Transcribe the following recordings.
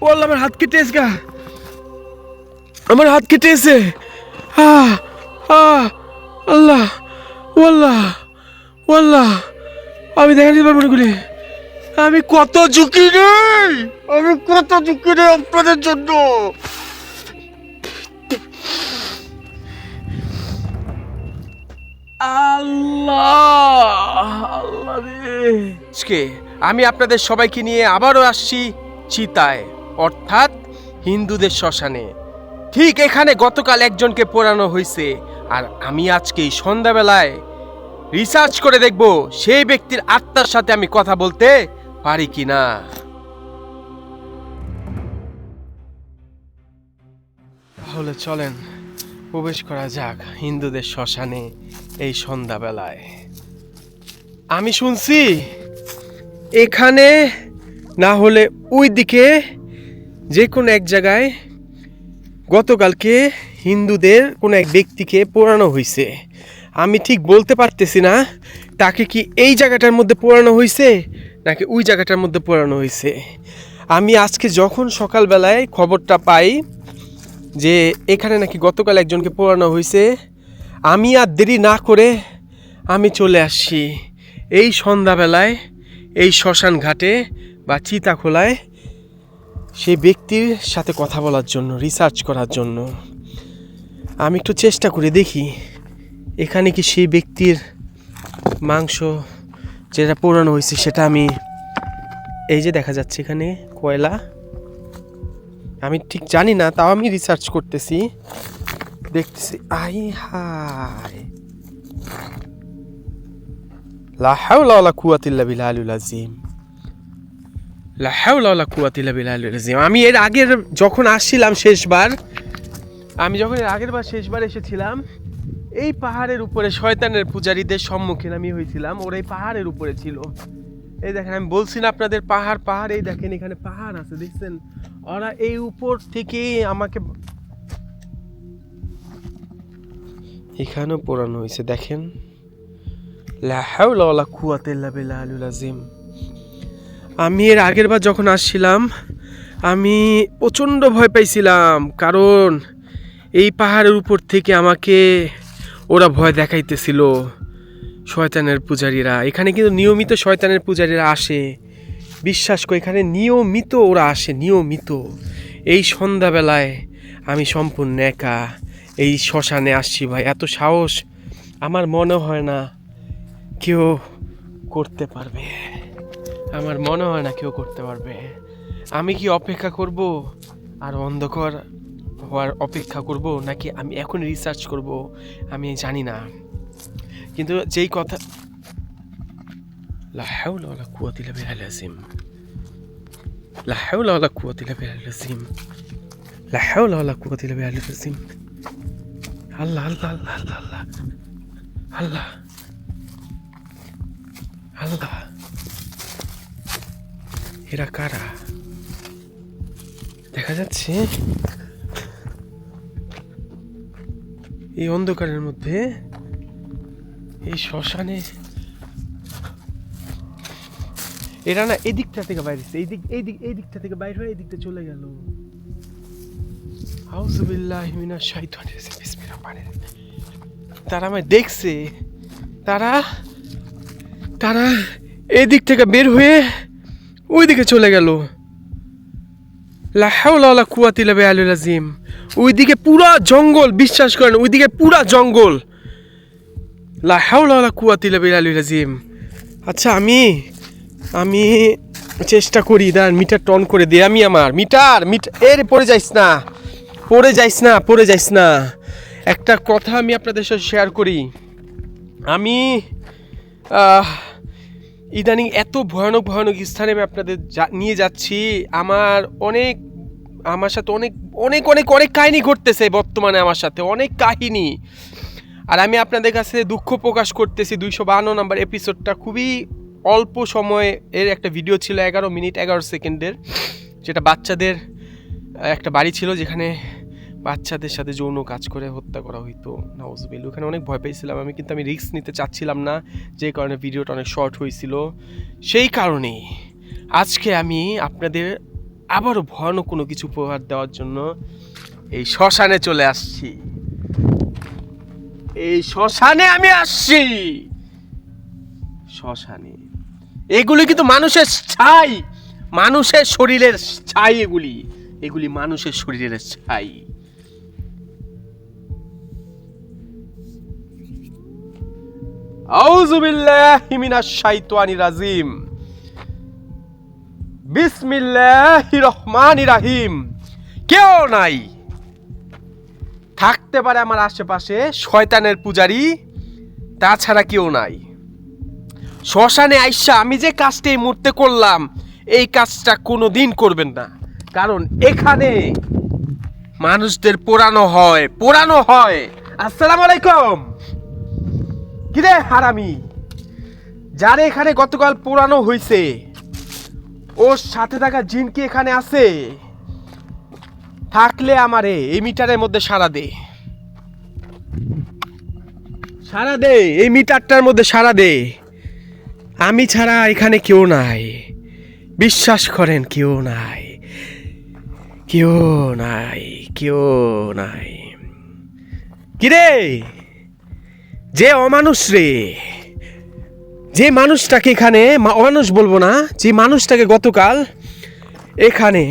ওয়াল্লাহ আমার হাত কেটেছে গা, আমার হাত কেটেছে। আহ আহ আল্লাহ, ওয়াল্লাহ ওয়াল্লাহ, আমি দেখা দিতে পারবো না গুলি। আমি কত ঝুঁকি নেই, আমি কত ঝুঁকি নেই আপনাদের জন্য। আল্লাহ আল্লাহ রে। আজকে আমি আপনাদের সবাইকে নিয়ে আবারও আসছি চিতায়, অর্থাৎ হিন্দুদের শ্মশানে। ঠিক এখানে গতকাল একজনকে পোড়ানো হয়েছে, আর আমি আজকে এই সন্ধ্যাবেলায় রিসার্চ করে দেখব সেই ব্যক্তির আত্মার সাথে আমি কথা বলতে পারি কিনা। তাহলে চলেন প্রবেশ করা যাক হিন্দুদের শ্মশানে এই সন্ধ্যাবেলায়। আমি শুনছি এখানে না হলে ওই দিকে যে কোনো এক জায়গায় গতকালকে হিন্দুদের কোনো এক ব্যক্তিকে পোড়ানো হয়েছে। আমি ঠিক বলতে পারতেছি না তাকে কি এই জায়গাটার মধ্যে পোড়ানো হয়েছে নাকি ওই জায়গাটার মধ্যে পোড়ানো হয়েছে। আমি আজকে যখন সকালবেলায় খবরটা পাই যে এখানে নাকি গতকাল একজনকে পোড়ানো হয়েছে, আমি আর দেরি না করে আমি চলে আসছি এই সন্ধ্যাবেলায় এই শ্মশান ঘাটে বা চিতাখোলায় সেই ব্যক্তির সাথে কথা বলার জন্য, রিসার্চ করার জন্য। আমি একটু চেষ্টা করে দেখি এখানে কি সেই ব্যক্তির মাংস যেটা পোড়ানো হয়েছে সেটা আমি, এই যে দেখা যাচ্ছে এখানে কয়লা, আমি ঠিক জানি না, তাও আমি রিসার্চ করতেছি, দেখতেছি। আই হাই, লা হাওলা ওয়ালা কুওয়াতা ইল্লা বিল্লাহিল আযীম, লা হাওলা ওয়ালা কুওয়াতা ইল্লা বিল্লাহিল আযীম। আমি এর আগের যখন আসছিলাম শেষবার, শেষবার এসেছিলাম, এই পাহাড়ের উপরে শয়তানের পূজারীদের সম্মুখীন আমি হয়েছিলাম। ওরা এই পাহাড়ের উপরে ছিল। এই দেখেন, আমি বলছি না আপনাদের পাহাড় পাহাড়, এই দেখেন এখানে পাহাড় আছে, দেখছেন? ওরা এই উপর থেকে আমাকে এখানেও পোড়ানো হয়েছে, দেখেন। লা হাওলা ওয়ালা কুওয়াতা ইল্লা বিল্লাহিল আযীম। আমি এর আগের বার যখন আসছিলাম আমি প্রচণ্ড ভয় পাইছিলাম, কারণ এই পাহাড়ের উপর থেকে আমাকে ওরা ভয় দেখাইতেছিল, শয়তানের পূজারীরা। এখানে কিন্তু নিয়মিত শয়তানের পূজারীরা আসে, বিশ্বাস করে এখানে নিয়মিত ওরা আসে, নিয়মিত। এই সন্ধ্যাবেলায় আমি সম্পূর্ণ একা এই শ্মশানে আসছি ভাই। এত সাহস আমার মনে হয় না কেউ করতে পারবে, আমার মনে হয় না কেউ করতে পারবে। আমি কি অপেক্ষা করব আর অন্ধকার হওয়ার অপেক্ষা করব, নাকি আমি এখন রিসার্চ করব, আমি জানি না। কিন্তু যেই কথা, লা হাওলা ওয়ালা কুওয়াতা ইল্লা বিল্লাহিল আযীম, লা হাওলা ওয়ালা কুওয়াতা ইল্লা বিল্লাহিল আযীম, লা হাওলা ওয়ালা কুওয়াতা ইল্লা বিল্লাহিল আযীম। আল্লাহ আল্লাহ আল্লাহ আল্লাহ আল্লাহ আল্লাহ, এরা কারা? দেখা যাচ্ছে এই অন্ধকারের মধ্যে এই শ্মশানে এরা না এদিকটা থেকে বাইরে, এই দিকটা থেকে বাইরে হয়ে এই দিকটা চলে গেল। আউযু বিল্লাহি মিনাশ শাইতানির রাজিম, বিসমিল্লাহির রহমানির রহিম। তারা আমায় দেখছে, তারা এই দিক থেকে বের হয়ে ওই দিকে চলে গেল। লা হাওলা ওয়ালা কুওয়াতা ইল্লা বিল্লাহিল আযীম। ওইদিকে পুরা জঙ্গল, বিশ্বাস করেন, ওইদিকে পুরা জঙ্গল। লা হাওলা ওয়ালা কুওয়াতা ইল্লা বিল্লাহিল আযীম। আচ্ছা, আমি চেষ্টা করি, দাঁড়ান মিটার টন করে দিই আমি। আমার মিটার এর পড়ে যাইস না। একটা কথা আমি আপনাদের সাথে শেয়ার করি। আমি ইদানিং এত ভয়ানক স্থানে আমি আপনাদের নিয়ে যাচ্ছি। আমার সাথে অনেক কাহিনী ঘটতেছে বর্তমানে, আমার সাথে অনেক কাহিনী। আর আমি আপনাদের কাছে দুঃখ প্রকাশ করতেছি, 252 নম্বর এপিসোডটা খুবই অল্প সময় এর একটা ভিডিও ছিল, 11 মিনিট 11 সেকেন্ডের, যেটা বাচ্চাদের একটা বাড়ি ছিল যেখানে বাচ্চাদের সাথে যৌন কাজ করে হত্যা করা হইতো। নাউজুবিল্লাহ। ওখানে অনেক ভয় পেয়েছিলাম আমি, কিন্তু আমি রিস্ক নিতে চাচ্ছিলাম না, যে কারণে ভিডিওটা অনেক শর্ট হয়েছিল। সেই কারণেই আজকে আমি আপনাদের আবারও ভয়ানক কোনো কিছু উপহার দেওয়ার জন্য এই শ্মশানে চলে আসছি। এই শ্মশানে আমি আসছি, শ্মশানে। এগুলি কিন্তু মানুষের ছাই, মানুষের শরীরের ছাই। এগুলি মানুষের শরীরের ছাই। আউযু বিল্লাহি মিনাশ শাইতানির রাজিম। বিসমিল্লাহির রহমানির রহিম। কেউ নাই, থাকতে পারে আমার আশেপাশে শয়তানের পূজারী, তাছাড়া কেউ নাই। শ্মশানে আইসা আমি যে কাজটা এই মুহূর্তে করলাম, এই কাজটা কোনোদিন করবেন না, কারণ এখানে মানুষদের পোড়ানো হয়। আসসালামু আলাইকুম। কিরে হারামি, যারে এখানে গতকাল পোড়ানো হয়েছে, ওর সাথে থাকা জিন কি এখানে আছে? থাকলে আমারে এই মিটারের মধ্যে সাড়া দে, এই মিটারটার মধ্যে সাড়া দে। আমি ছাড়া এখানে কেউ নাই, বিশ্বাস করেন, কেউ নাই। কিরে, যে অমানুষ রে, যে মানুষটাকে এখানে, অমানুষ বলবো না, যে মানুষটাকে গতকাল এখানে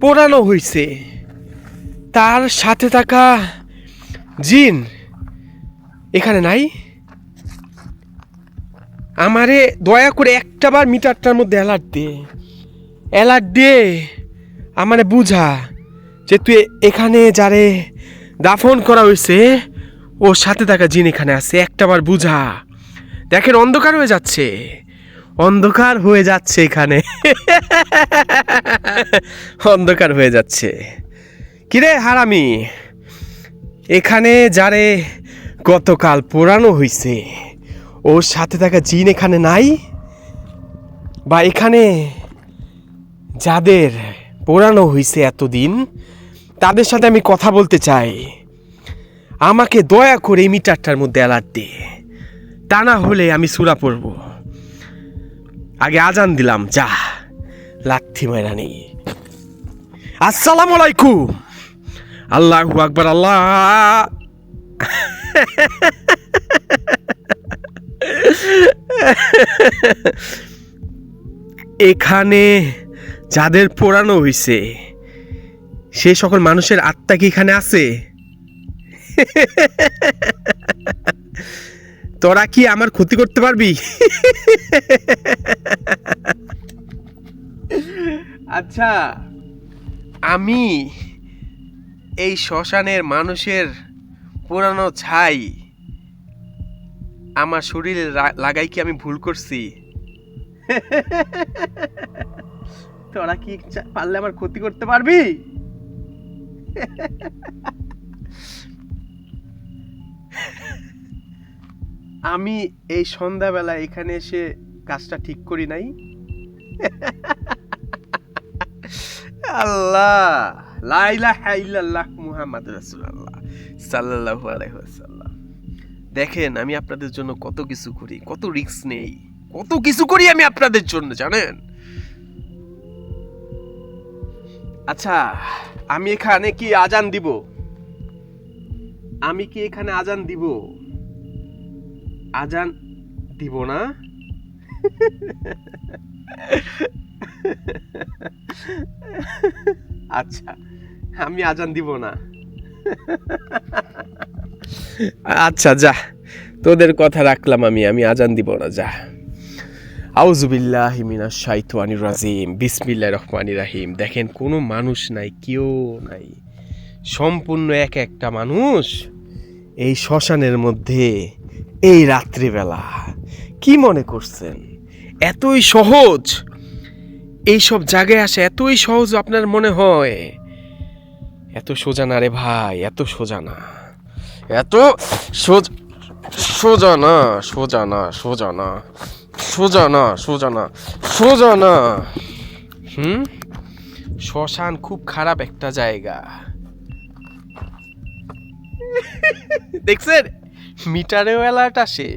পোড়ানো হয়েছে, তার সাথে থাকা জিন এখানে নাই। আমারে দয়া করে একটাবার মিটারটার মধ্যে অ্যালার্ট দিয়ে আমারে বুঝা যে তুই এখানে যারে দাফন করা হয়েছে, ওর সাথে থাকা জিন এখানে আছে। একটাবার বুঝা। দেখেন অন্ধকার হয়ে যাচ্ছে এখানে। অন্ধকার হয়ে যাচ্ছে। কিরে হারামি, এখানে যারে গতকাল পোড়ানো হয়েছে, ওর সাথে থাকা জিন এখানে নাই? বা এখানে যাদের পোড়ানো হয়েছে এতদিন, তাদের সাথে আমি কথা বলতে চাই। আমাকে দয়া করে এই মিটারটার মধ্যে অ্যালার্ট দে, তা না হলে আমি সূরা পড়ব। আগে আজান দিলাম, যা লাথি মাইরা নেই। আসসালামু আলাইকুম। আল্লাহু আকবার। আল্লাহ এখানে যাদের পোড়ানো হয়েছে, সে সকল মানুষের আত্মা কি এখানে আছে? তোরা কি আমার ক্ষতি করতে পারবি? আচ্ছা, আমি এই শ্মশানের মানুষের পুরানো ছাই আমার শরীরে লাগাই কি আমি ভুল করছি? তোরা কি পারলে আমার ক্ষতি করতে পারবি? আমি এই সন্ধ্যাবেলা এখানে এসে কাজটা ঠিক করি নাই। আল্লাহ, লা ইলাহা ইল্লাল্লাহ মুহাম্মাদুর রাসূলুল্লাহ সাল্লাল্লাহু আলাইহি ওয়াসাল্লাম। দেখেন আমি আপনাদের জন্য কত কিছু করি, কত রিস্ক নেই, কত কিছু করি আমি আপনাদের জন্য, জানেন? আচ্ছা, আমি এখানে কি আজান দিব? আমি কি এখানে আজান দিব? আজান দিব না? আচ্ছা, আমি আজান দিব না। আচ্ছা যা, তোদের কথা রাখলাম, আমি আজান দিব না, যা। আউযু বিল্লাহি মিনাশ শাইতানির রাজিম। বিসমিল্লাহির রহমানির রহিম। দেখেন কোনো মানুষ নাই, কেউ নাই, সম্পূর্ণ একটা মানুষ এই শ্মশানের মধ্যে এই রাত্রিবেলা। কি মনে করছেন এতই সহজ এইসব জায়গায় আসে? এতই সহজ আপনার মনে হয়? এত সোজা না রে ভাই, এত সোজা না, এত সোজা না, সোজা না, সোজা না, সোজা না, সোজা না, সোজা না। শ্মশান খুব খারাপ একটা জায়গা। দেখছেন মিটারেও অ্যালার্ট আসে।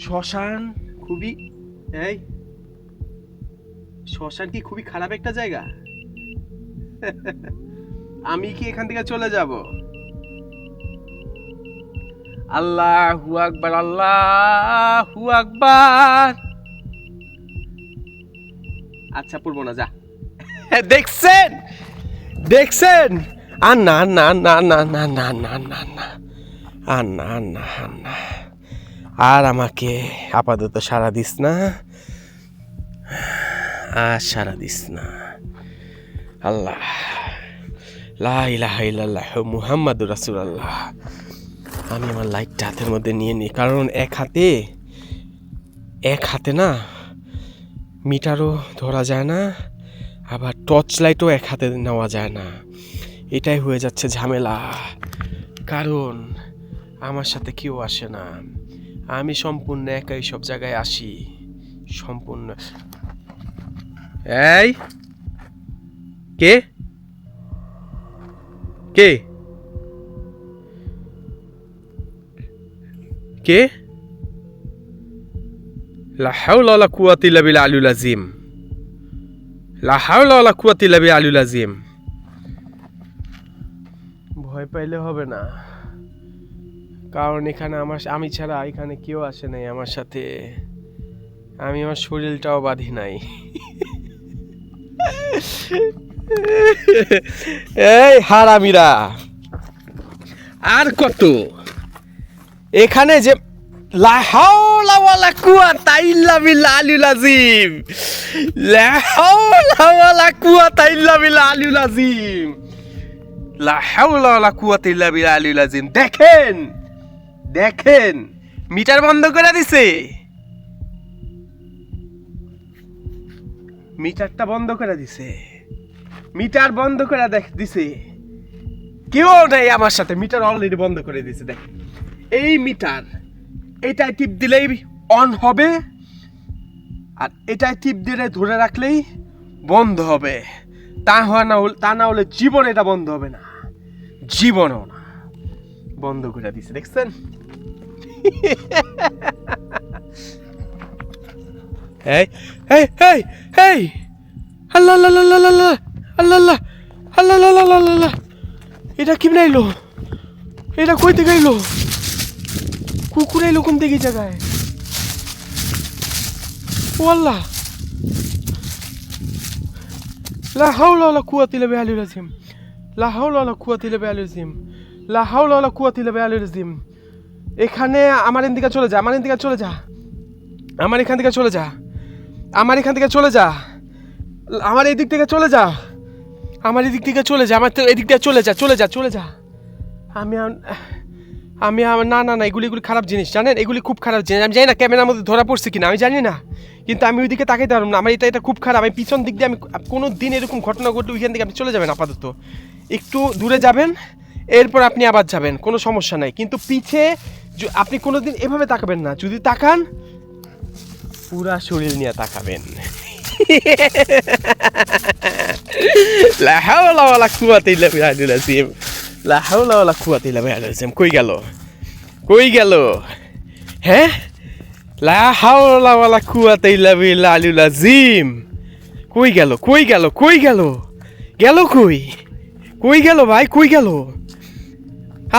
শ্মশান খুবই, এই শ্মশান কি খুবই খারাপ একটা জায়গা? আমি কি এখান থেকে চলে যাব? আল্লাহু আকবার, আল্লাহু আকবার। আচ্ছা পড়বো না, যা। দেখছেন দেখছেন? আর না না না না না না না না না আর না আর না আর না, আর আমাকে আপাতত সাড়া দিস না, আর সাড়া দিস না। আল্লাহ, লা ইলাহা ইল্লাল্লাহ মুহাম্মাদুর রাসূলুল্লাহ। আমি আমার লাইটটা হাতের মধ্যে নিয়ে নিই, কারণ এক হাতে না মিটারও ধরা যায় না, আবার টর্চ লাইটও এক হাতে নেওয়া যায় না। এটাই হয়ে যাচ্ছে ঝামেলা, কারণ আমার সাথে কেউ আসে না। আমি সম্পূর্ণ একাই সব জায়গায় আসি, সম্পূর্ণ। এই কে কে কে? লা হাওলা ওয়ালা কুওয়াতা ইল্লা বিল আলিয়্যিল আযীম, লা হাওলা ওয়ালা কুওয়াতা ইল্লা বিল আলিয়্যিল আযীম। ভয় পাইলে হবে না, কারণ এখানে আমি ছাড়া এখানে কেউ আসে নাই আমার সাথে। আমি আমার শরীরটাও বাঁধি নাই। এই হারামিরা, আর কত এখানে যে লা হাওলা ওয়ালা কুওয়াতা ইল্লা বিল আলিয়্যিল আযীম, লা হাওলা ওয়ালা কুওয়াতা ইল্লা বিল আলিয়্যিল আযীম, লা হাওলা ওয়ালা কুওয়াতা ইল্লা বিল আলিয়্যিল আযীম। দেখেন দেখেন, মিটার বন্ধ করে দিছে, মিটারটা বন্ধ করে দিছে, মিটার বন্ধ করে দিছে। কেউ নাই আমার সাথে, মিটার অলরেডি বন্ধ করে দিছে। দেখ এই মিটার, এটাই টিপ দিলেই অন হবে, আর এটাই টিপ দিয়ে ধরে রাখলেই বন্ধ হবে। তা না হলে জীবন এটা বন্ধ হবে না, জীবনও না। বন্ধ করে দিছে, দেখছেন? এই এই এই এই আল্লাহ আল্লাহ আল্লাহ আল্লাহ আল্লাহ আল্লাহ আল্লাহ আল্লাহ আল্লাহ, এটা কি নাইলো? এটা কই থেকে আইলো? কুকুর আইলো কোন থেকে জায়গায়? ও আল্লাহ, লা হাওলা ওয়ালা কুওয়াতা ইল্লা বিল আলিয়্যিল আযীম, লা হাওলা ওয়ালা কুওয়াতা ইল্লা বিল আলিয়্যিল আযীম, লা হাওলা ওয়ালা কুওয়াতা ইল্লা বিল আলিয়্যিল আযীম। এখানে আমার এখান থেকে চলে যা, আমার এখান থেকে চলে যা, আমার এখান থেকে চলে যা, আমার এখান থেকে চলে যা, আমার এই দিক থেকে চলে যা, আমার এই দিক থেকে চলে যা, আমার এদিক থেকে চলে যা, চলে যা, চলে যা। আমি না না না, এগুলি খারাপ জিনিস, জানেন? এগুলি খুব খারাপ জিনিস। আমি জানি না ক্যামেরার মধ্যে ধরা পড়ছে কিনা, আমি জানি না, কিন্তু আমি ওই দিকে তাকাইতে পারবো না। আমার এটা খুব খারাপ। আমি পিছন দিক দিয়ে, আমি কোনো দিন এরকম ঘটনা ঘটলে ওইখান থেকে আপনি চলে যাবেন, আপাতত একটু দূরে যাবেন, এরপর আপনি আবার যাবেন, কোনো সমস্যা নাই। কিন্তু পিছে আপনি কোনো দিন এভাবে তাকাবেন না। যদি তাকান, পুরা শরীর নিয়ে তাকাবেন। লা হাওলা ওয়ালা কুওয়াতা ইল্লা বিল আলিয়্যিল আযীম, লা হাওলা ওয়ালা কুওয়াতা ইল্লা বিল আলিয়্যিল আযীম। কই গেল? কই গেল? হ্যাঁ, লা হাওলা ওয়ালা কুওয়াতা ইল্লা বিল আলিয়্যিল আযীম। কই গেল? কই গেল? কই গেল? গেল কই? কই গেল ভাই? কই গেল?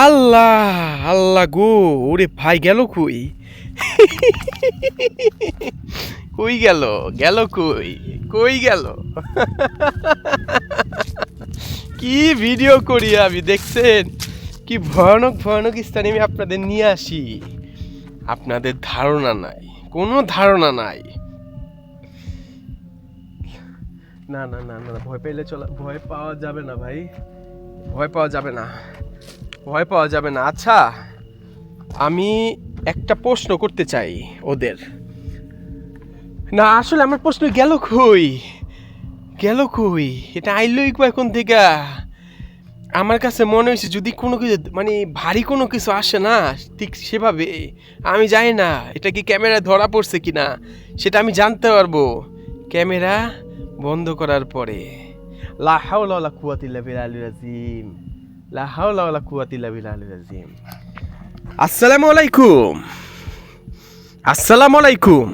আল্লাহ আল্লাহ গো, ওরে ভাই গেল কই? কই গেল? গেল কই? কই গেল? কি ভিডিও করি আমি, দেখছেন? কি ভয়ানক ভয়ানক স্থানে আমি আপনাদের নিয়ে আসি, আপনাদের ধারণা নাই, কোনো ধারণা নাই। না না না না, ভয় পেলে ভয় পাওয়া যাবে না ভাই, ভয় পাওয়া যাবে না, ভয় পাওয়া যাবে না। আচ্ছা, আমি একটা প্রশ্ন করতে চাই ওদের। না আসলে আমার প্রশ্ন গেল কই? গেল কই? এটা আইলই এখন থেকে। আমার কাছে মনে হয়েছে যদি কোনো কিছু মানে ভারী কোনো কিছু আসে না ঠিক সেভাবে, আমি জানি না এটা কি ক্যামেরায় ধরা পড়ছে কিনা, সেটা আমি জানতে পারবো ক্যামেরা বন্ধ করার পরে। লা হাওলা ওয়ালা কুওয়াতা ইল্লা বিল আলিয়্যিল আযীম, লা হাওলা ওয়ালা কুওয়াতা ইল্লা বিল আলিয়্যিল আযীম। আসসালামু আলাইকুম, আসসালামু আলাইকুম।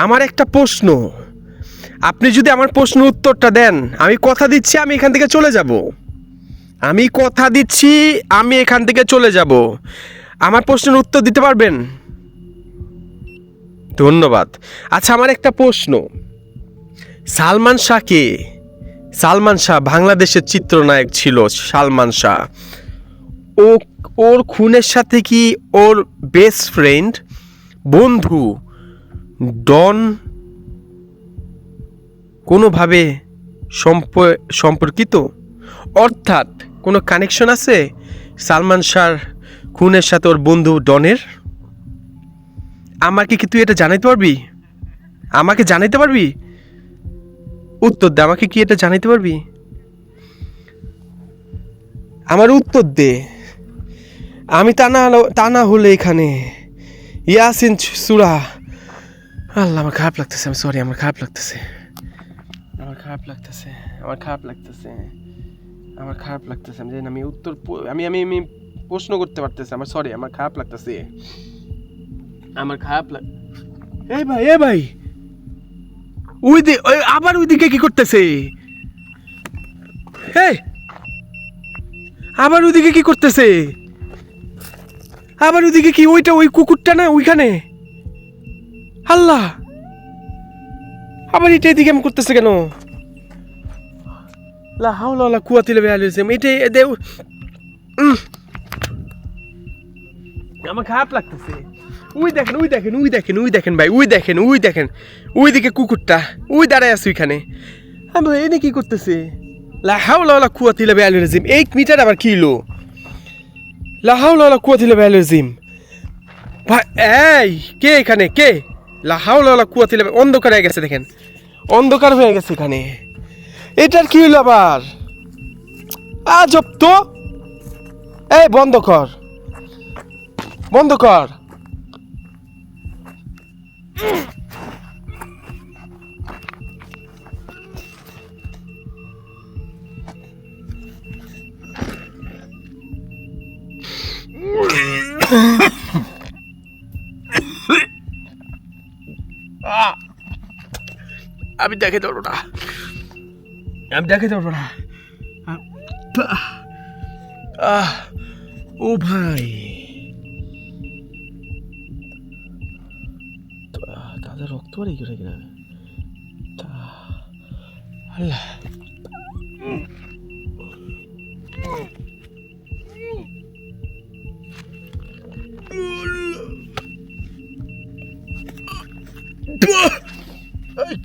আমার একটা প্রশ্ন, আপনি যদি আমার প্রশ্নের উত্তরটা দেন, আমি কথা দিচ্ছি আমি এখান থেকে চলে যাব। আমি কথা দিচ্ছি আমি এখান থেকে চলে যাব। আমার প্রশ্নের উত্তর দিতে পারবেন? ধন্যবাদ। আচ্ছা, আমার একটা প্রশ্ন, সালমান শাহ কে? সালমান শাহ বাংলাদেশের চিত্রনায়ক ছিল। সালমান শাহ ও, ওর খুনের সাথে কি ওর বেস্ট ফ্রেন্ড বন্ধু ডন কোনোভাবে সম্পর্কিত? অর্থাৎ কোনো কানেকশন আছে সালমান শাহর খুনের সাথে ওর বন্ধু ডনের? আমাকে কি তুই এটা জানাইতে পারবি? আমাকে জানাইতে পারবি? উত্তর দে, আমাকে কি এটা জানাইতে পারবি? আমার উত্তর দে। আমি তা না হলে এখানে ইয়াসিন সূরা, আল্লাহ আমার খারাপ লাগতেছে, আমি সরি, আমার খারাপ লাগতেছে, আমার খারাপ লাগতেছে, আমার খারাপ লাগতেছে, আমার খারাপ লাগতেছে। আমি জানি না আমি উত্তর আমি আমি আমি প্রশ্ন করতে পারতেছি, আমার সরি, আমার খারাপ লাগতেছে, আমার খারাপ লাগ। এই ভাই, এই ভাই, আবার ওইদিকে কি করতেছে? এই আবার ওইদিকে কি করতেছে? আবার ওইদিকে কি? ওইটা ওই কুকুরটা না ওইখানে? আল্লাহ, আবার এটা এদিকে এমন করতেছে কেন? লা হাওলা ওয়ালা কুওয়াতা ইল্লা বিল্লাহ। এটা আমার খারাপ লাগতেছে। ওই দেখেন, ওই দেখেন, ওই দেখেন, ওই দেখেন ভাই, ওই দেখেন, ওই দেখেন, ওইদিকে কুকুরটা ওই দাঁড়ায় আছে ওইখানে। আমি এনে কি করতেছে? লা হাওলা ওয়ালা কুওয়াতা ইল্লা বিল্লাহ। এই মিটার আবার কি হলো? লা হাওলা ওয়ালা কুওয়াতা ইল্লা বিল্লাহ। ভাই এই কে এখানে? কে? লা হাওলা ওয়ালা কুওয়াতা ইল্লা বিল্লাহ। অন্ধকার হয়ে গেছে, দেখেন অন্ধকার হয়ে গেছে এখানে। এটার কি হলো আবার? আজব তো। এই বন্ধ কর, বন্ধ কর। আমি দেখে ধরবো না, আমি দেখে ধরবো না। ও ভাই, তাদের রক্ত বাড়ি করে কিনা? আল্লাহ,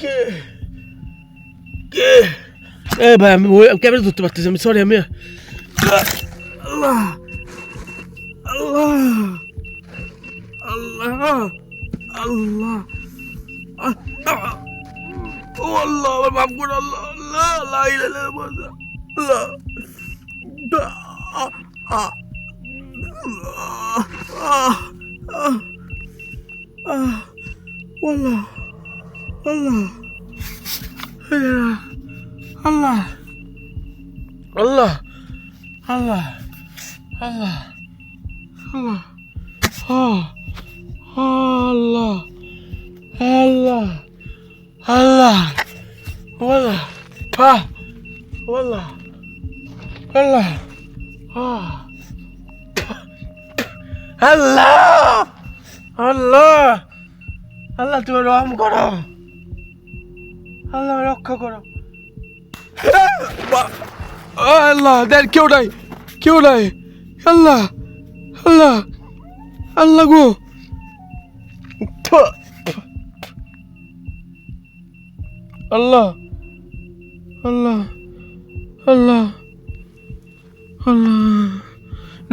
কে কে? এ ভাই, আমি ক্যামেরা ধরতে পারতেছি, আমি সরি, আমি আল্লাহ, আল্লাহ, আল্লাহ, আল্লাহ, ও আল্লাহ, আমার মাফ করো আল্লাহ, আল্লাহ, লা ইলাহা ইল্লাল্লাহ, আল্লাহ, আল্লাহ, আল্লাহ, আল্লাহ, আল্লাহ, আল্লাহ, আল্লাহ, আল্লাহ, আল্লাহ, আল্লাহ, আল্লাহ, আল্লাহ, আল্লাহ, আল্লাহ, আল্লাহ, আল্লাহ, আল্লাহ, তুমি রহম করো, আল্লাহ রক্ষা করো, আল্লাহ, দেখ কেউ নাই, কেউ নাই, আল্লাহ, আল্লাহ, আল্লাহ গো, আল্লাহ, আল্লাহ, আল্লাহ, আল্লাহ,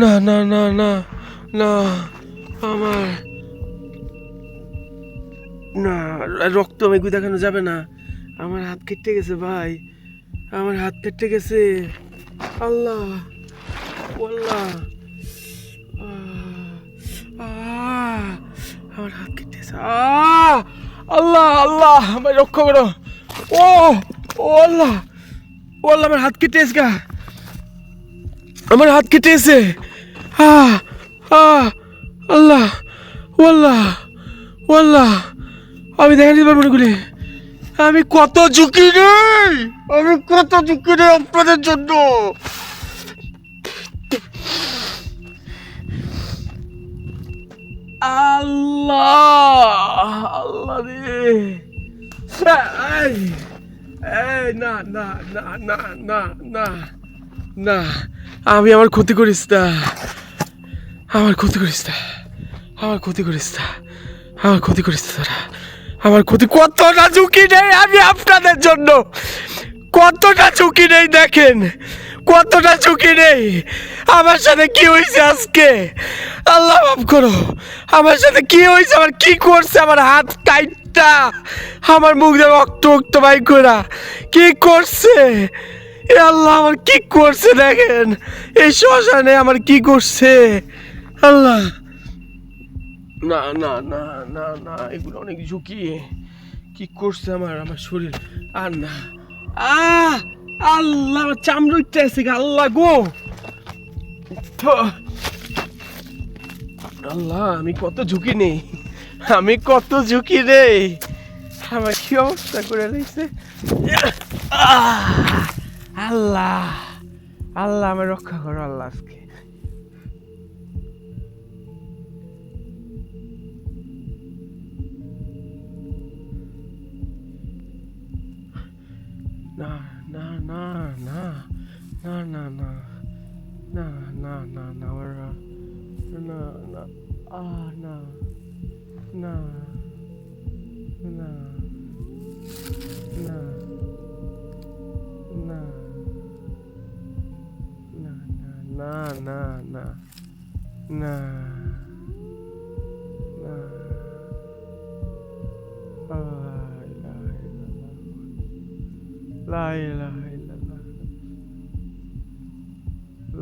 না না না না না, আমার না, রক্ত আমাকে দেখানো যাবে না, আমার হাত কেটে গেছে ভাই, আমার হাত কেটে গেছে, আল্লাহ, আল্লাহ, আমার হাত কেটে গেছে, আল্লাহ, আল্লাহ, আমার রক্ষা করো, ও ও আল্লাহ, ও আল্লাহ, আমার হাত কেটে গেছে, আমার হাত কেটে গেছে, আল্লাহ, ও আল্লাহ, ও আল্লাহ, আমি দেখা দিতে পারবো না গুলি, আমি কত ঝুঁকি নেই, আমি কত ঝুঁকি নেই আপনাদের জন্য। আল্লাহ আল্লাহ রে, এই না না না না না না না, আমি আমার ক্ষতি করিস না, আমার ক্ষতি করিস না, আমার ক্ষতি করিস না, আমার ক্ষতি করিস না, আমার ক্ষতি। কতটা ঝুঁকি নেই আমি আপনাদের জন্য, কতটা ঝুঁকি নেই দেখেন, কতটা ঝুঁকি নেই। আমার সাথে কি হয়েছে আজকে, আল্লাহ মাফ করো। আমার সাথে কি হয়েছে, আমার কি করছে, আমার হাত কাইটটা আমার মুখ দিয়ে রক্ত রক্ত বাই করা কি করছে, এ আল্লাহ আমার কি করছে দেখেন, এই শ্মশানে আমার কি করছে আল্লাহ। না না না না না, এগুলো অনেক ঝুঁকি, কি করছে আমার আমার শরীর। আর না, আল্লাহ আমার চামড়া উঠতে আছে, আল্লাহ গো, আল্লাহ আমি কত ঝুঁকি নেই, আমি কত ঝুঁকি নেই, আমার কি অবস্থা করে রয়েছে। আল্লাহ আল্লাহ আমার রক্ষা করো আল্লাহ আজকে। না না না না না না না না না না না ওরা না না না না না না না না না না না لا إله إلا الله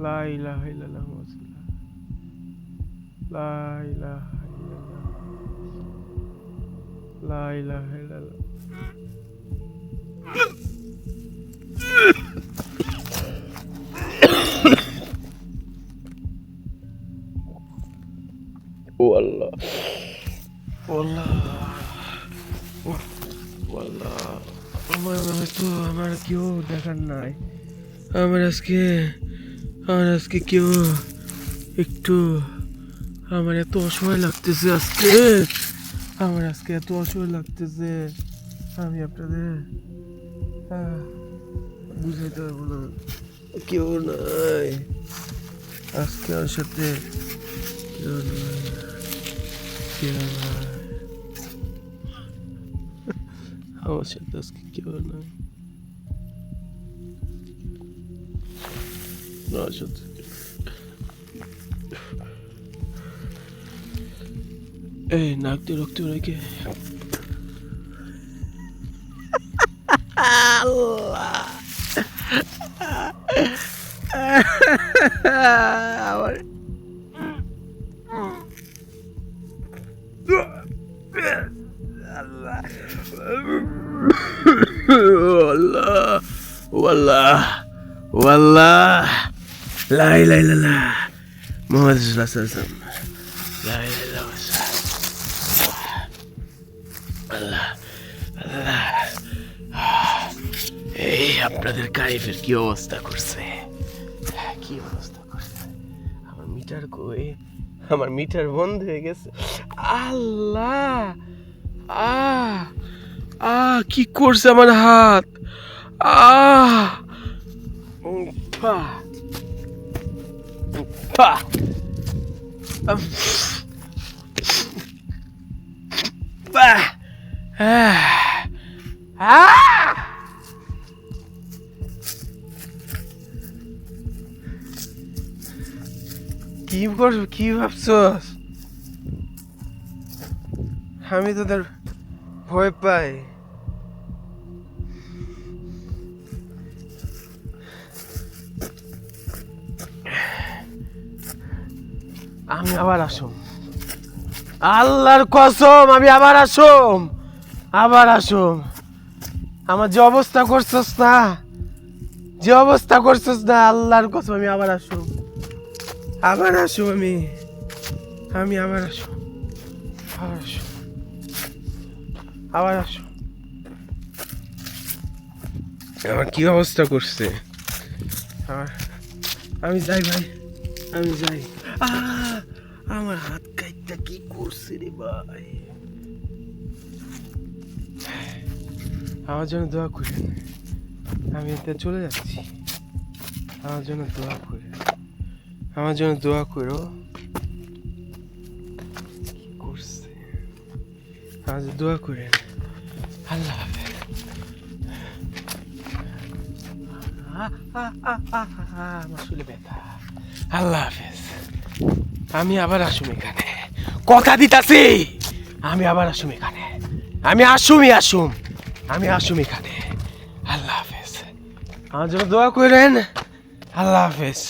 لا إله إلا الله لا إله إلا الله لا إله إلا الله والله والله والله আমার কেউ দেখার নাই, আমার আজকে কেউ একটু, আমার এত অসহায় লাগতেছে আজকে, আমার আজকে এত অসহায় লাগতেছে, আমি আপনাদের বুঝাইতে পারবো না, কেউ নাই আজকে আমার সাথে, কেউ নাই, কেউ নাই আমার সাথে আজকে, কেউ নাই আমার সাথে। এই নাক দিয়ে রক্ত রেখে আল্লাহ আমার আল্লাহ والله والله والله لا إله إلا الله محمد رسول الله صلى الله عليه وسلم لا إله إلا الله আল্লাহ এই আপনাদের কারিফের কি অবস্থা করছে, কি অবস্থা করছে, আমার মিটার কই, আমার মিটার বন্ধ হয়ে গেছে। আল্লাহ কি করছে আমার হাত, পা পা কি করবো, কি ভাবছস, আমি তোদের ভয় পাই, আমি আবার আসুম, আল্লাহর কসম আমি আবার আসুম, আবার আসুম, আমার যে অবস্থা করছস না, যে অবস্থা করছস না, আল্লাহর কসম আমি আবার আসুম, আবার আসুম, আমি আবার আসুম, আবার আসুম, আবার আসুম। আমার কি অবস্থা করছে আমি যাই ভাই, আমি যাই। আমার হাত কাইটটা কি করছে রে ভাই। আমার জন্য দোয়া করেন, আমি এতে চলে যাচ্ছি। আমার জন্য দোয়া করে, আমার জন্য দোয়া করো। কি করছে, আমার জন্য দোয়া করেন। আল্লাহ হাফেজ। আমার শুলে ব্যথা। আল্লাহ হাফেজ। আমি আবার আসুম এখানে, কথা দিতাছি। আমি আবার আসুম এখানে, আমি আসুম এখানে। আল্লাহ হাফেজ। আমার জন্য দোয়া করেন। আল্লাহ হাফেজ।